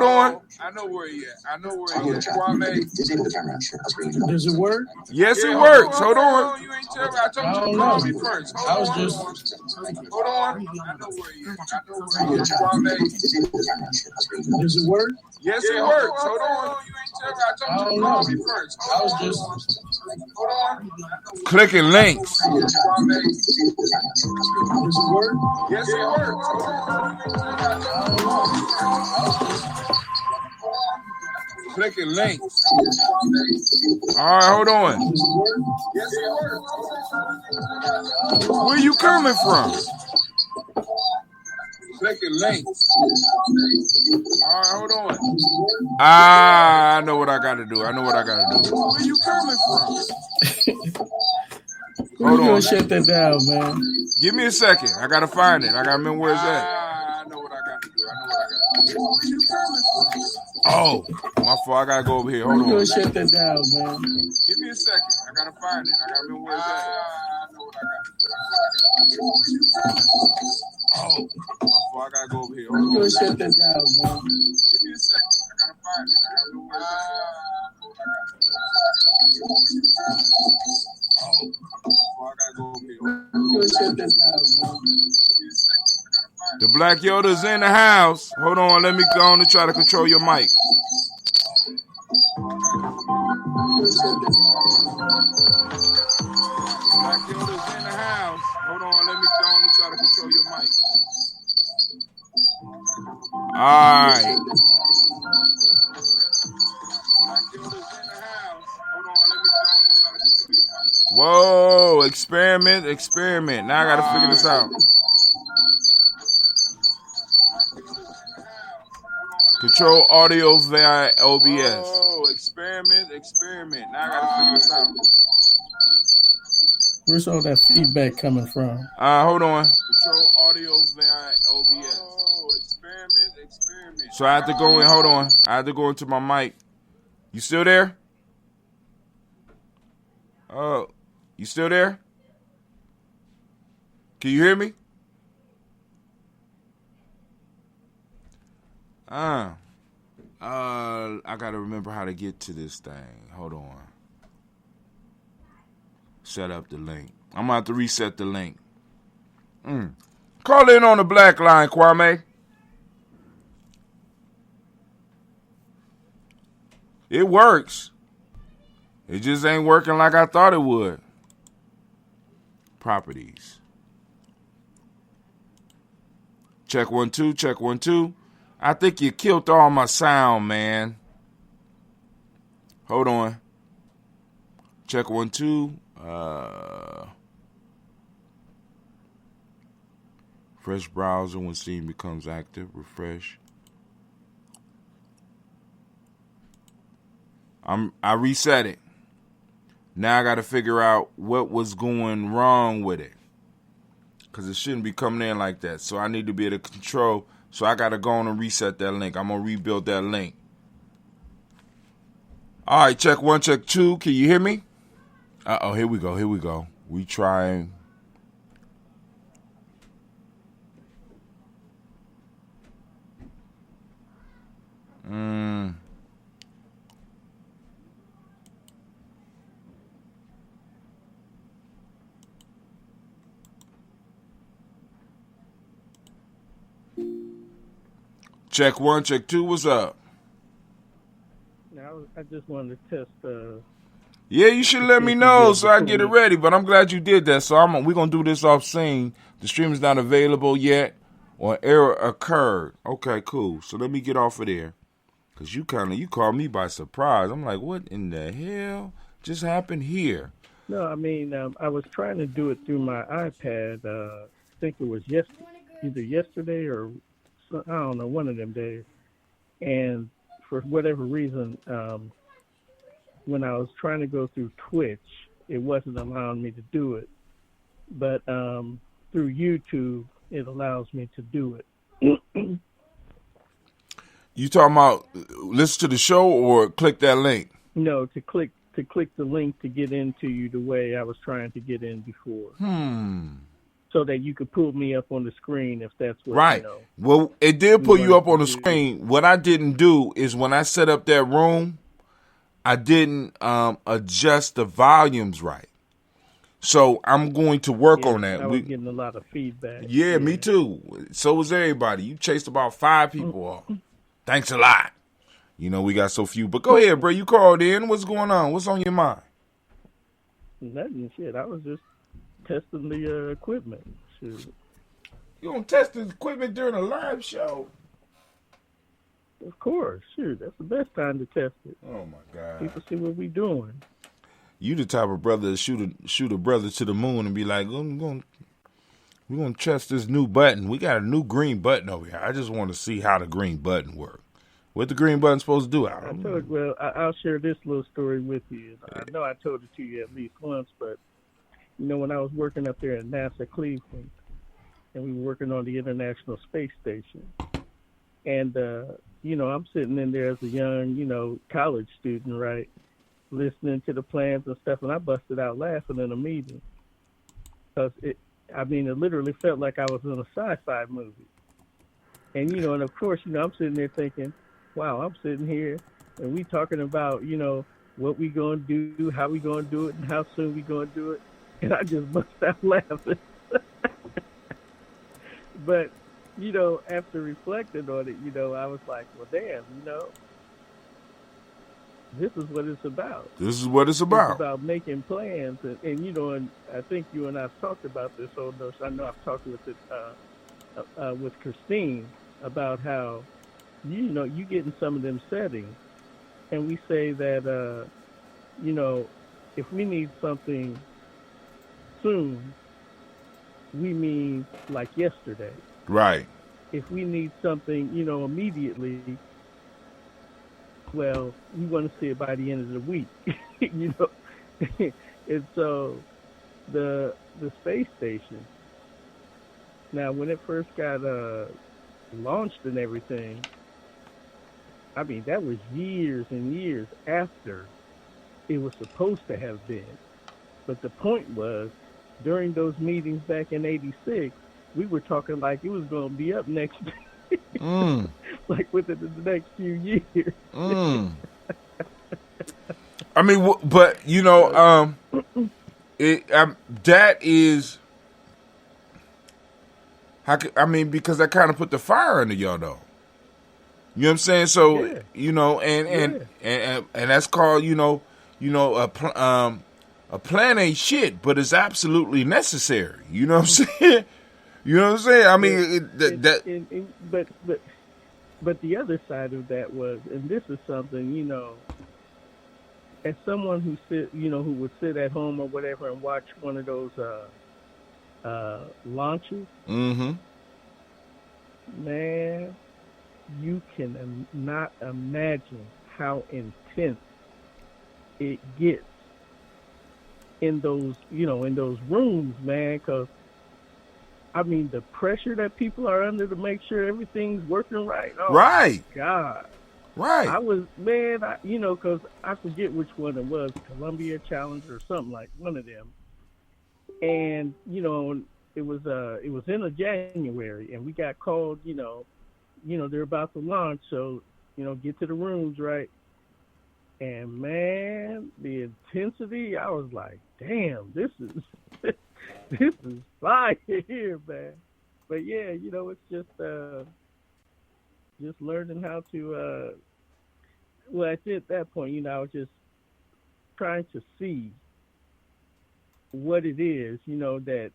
on. I know where he at. Kwame. Disable the camera, share a screen with others. Does it work? Yes, it works. Hold on. You ain't telling me. I told you to call me first. Hold on. I know where he at. Kwame. Does it work? Yes, it works. Hold on. You ain't telling me. I told you to call me first. Hold on. Clicking links. Does it work? Yes, it works. Hold on. Clicking links. All right, hold on. Where you coming from? Click a link. All right, hold on. I know what I got to do. Where you coming from? Hold on. Shut that down, man. Give me a second. I got to find it. I got to remember where it's at. I know what I got to do. Where you coming from? Oh, my fault. I got to go over here. Hold on. Shut that down, man. Give me a second. I got to find it. I got to remember where it's at. I know what I got to do. Oh, my fault. I got to go over here. Hold on. Shut that down, man. Give me a second. I got to find it. I got to remember where it's at. The Black Yoda's in the house. Hold on, let me go on and try to control your mic. Black Yoda's in the house. Hold on, let me go on and try to control your mic. All right. Whoa, experiment. Now I gotta figure this out. Control audio via OBS. Oh, experiment. Now I gotta figure this out. Where's all that feedback coming from? Hold on. Control audio via OBS. Oh, experiment. So I have to go in. Hold on. I have to go into my mic. You still there? Oh, you still there? Can you hear me? I gotta remember how to get to this thing. Hold on. Set up the link. I'm gonna have to reset the link. Call in on the black line, Kwame. It works. It just ain't working like I thought it would. Properties. Check 1 2, check 1 2. I think you killed all my sound, man. Hold on. Check 1 2. Fresh browser when Steam becomes active. Refresh. I reset it. Now I got to figure out what was going wrong with it. Because it shouldn't be coming in like that. So I need to be able to control. So I got to go on and reset that link. I'm going to rebuild that link. All right, check 1, check 2. Can you hear me? Uh-oh, here we go. We trying. Check 1, check 2. What's up? Now I just wanted to test. Yeah, you should let me know so I get it ready. But I'm glad you did that. So we're gonna do this off scene. The stream is not available yet, or error occurred. Okay, cool. So let me get off of there, cause you caught me by surprise. I'm like, what in the hell just happened here? No, I mean I was trying to do it through my iPad. I think it was either yesterday or I don't know, one of them days. And for whatever reason, when I was trying to go through Twitch, it wasn't allowing me to do it. But through YouTube, it allows me to do it. You talking about listen to the show or click that link? No, to click the link to get into you the way I was trying to get in before. So that you could pull me up on the screen if that's what right. Well, it did pull you up on the screen. What I didn't do is when I set up that room, I didn't adjust the volumes right. So I'm going to work on that. I was getting a lot of feedback. Yeah, me too. So was everybody. You chased about 5 people off. Thanks a lot. You know, we got so few. But go ahead, bro. You called in. What's going on? What's on your mind? Nothing, shit. I was just testing the equipment. Shoot. You gonna test the equipment during a live show? Of course, shoot. That's the best time to test it. Oh my God! People see what we doing. You the type of brother to shoot a brother to the moon and be like, I'm going We're going to test this new button. We got a new green button over here. I just want to see how the green button works. What the green button supposed to do? I'll share this little story with you. I know I told it to you at least once, but, when I was working up there at NASA Cleveland, and we were working on the International Space Station, and, I'm sitting in there as a young, college student, right, listening to the plans and stuff, and I busted out laughing in a meeting. Because it literally felt like I was in a sci-fi movie. And, and of course, I'm sitting there thinking, wow, I'm sitting here and we talking about, what we going to do, how we going to do it, and how soon we going to do it. And I just bust out laughing. But, after reflecting on it, I was like, well, damn, this is what it's about. This is what it's about. It's about making plans. And and I think you and I have talked about this. I know I've talked with Christine about how, you get in some of them settings, and we say that, if we need something soon, we mean like yesterday. Right. If we need something, immediately, well, we want to see it by the end of the week, And so the space station, now when it first got launched and everything, that was years and years after it was supposed to have been. But the point was, during those meetings back in '86, we were talking like it was going to be up next year. Like within the next few years. But that is because that kind of put the fire under y'all though. You know what I'm saying? So and that's called a plan ain't shit, but it's absolutely necessary. You know what I'm saying? You know what I'm saying? But the other side of that was, and this is something, as someone who would sit at home or whatever and watch one of those launches, man, you can not imagine how intense it gets in those rooms, man, because the pressure that people are under to make sure everything's working right. Oh, right. My God. Right. I was, man, because I forget which one it was, Columbia Challenger or something, like one of them. And, it was in January, and we got called, they're about to launch, so, get to the rooms, right? And, man, the intensity, I was like, damn, this is fire here, man. But yeah, it's just learning how to. At that point, I was just trying to see what it is, that,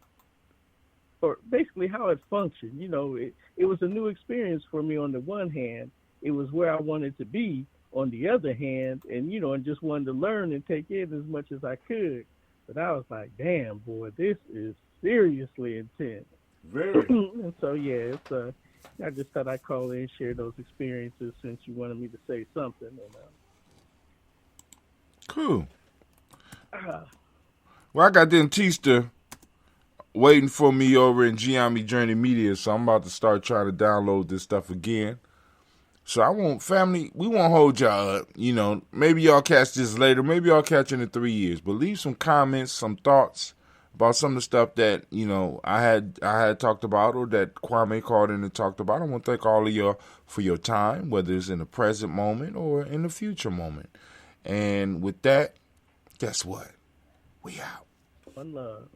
or basically how it functioned. It was a new experience for me. On the one hand, it was where I wanted to be. On the other hand, and and just wanted to learn and take in as much as I could. But I was like, damn, boy, this is seriously intense. Very. And so, yeah, it's I just thought I'd call in and share those experiences since you wanted me to say something. Cool. Well, I got Dentista waiting for me over in Gye-Nyame Journey Media, so I'm about to start trying to download this stuff again. So we won't hold y'all up. Maybe y'all catch this later. Maybe y'all catch it in 3 years. But leave some comments, some thoughts about some of the stuff that, I had talked about or that Kwame called in and talked about. I want to thank all of y'all for your time, whether it's in the present moment or in the future moment. And with that, guess what? We out. One love.